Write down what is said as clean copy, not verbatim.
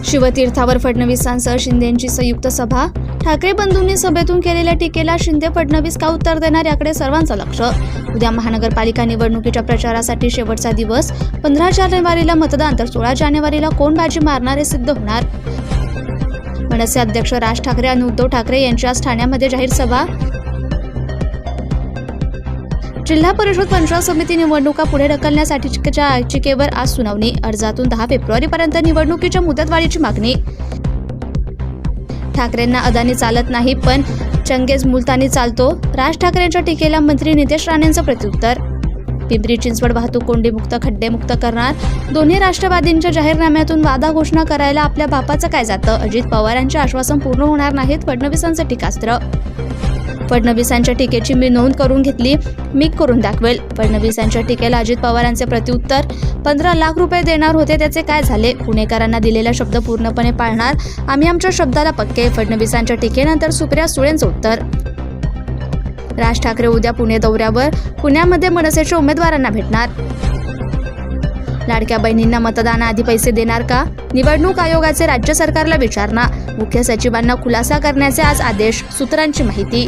शिवतीर्थावर फडणवीसांसह शिंदेंची संयुक्त सभा. ठाकरे बंधूंनी सभेतून केलेल्या टीकेला शिंदे फडणवीस का उत्तर देणार याकडे सर्वांचं लक्ष. उद्या महानगरपालिका निवडणुकीच्या प्रचारासाठी शेवटचा दिवस. 15 जानेवारीला मतदान तर 16 जानेवारीला कोण बाजी मारणार हे सिद्ध होणार. मनसे अध्यक्ष राज ठाकरे आणि उद्धव ठाकरे यांची आज ठाण्यामध्ये जाहीर सभा. जिल्हा परिषद पंचायत समिती निवडणुका पुढे ढकलण्यासाठीच्या याचिकेवर आज सुनावणी. अर्जातून 10 फेब्रुवारीपर्यंत निवडणुकीच्या मुदतवाढीची मागणी. ठाकरेंना अदानी चालत नाही पण चंगेज मुलतानी चालतो. राज ठाकरेंच्या टीकेला मंत्री नितेश राणेंचं प्रत्युत्तर. पिंपरी चिंचवड वाहतूक कोंडीमुक्त खड्डेमुक्त करणार. दोन्ही राष्ट्रवादींच्या जाहीरनाम्यातून वादा घोषणा करायला आपल्या बापाचं काय जातं. अजित पवारांचे आश्वासन पूर्ण होणार नाहीत. फडणवीसांचं टीकास्त्र. फडणवीसांच्या टीकेची मी नोंद करून घेतली, मी करून दाखवेल. फडणवीसांच्या टीकेला अजित पवारांचे प्रत्युत्तर. 15 लाख रुपये देणार होते त्याचे काय झाले. पुणेकरांना दिलेला शब्द पूर्णपणे पाळणार, आम्ही आमच्या शब्दाला पक्के. फडणवीसांच्या टीकेनंतर सुप्रिया सुळेंचं उत्तर. राज ठाकरे उद्या पुणे दौऱ्यावर. पुण्यामध्ये मनसेच्या उमेदवारांना भेटणार. लाडक्या बहिणींना मतदानाआधी पैसे देणार का. निवडणूक आयोगाचे राज्य सरकारला विचारणा. मुख्य सचिवांना खुलासा करण्याचे आज आदेश. सूत्रांची माहिती.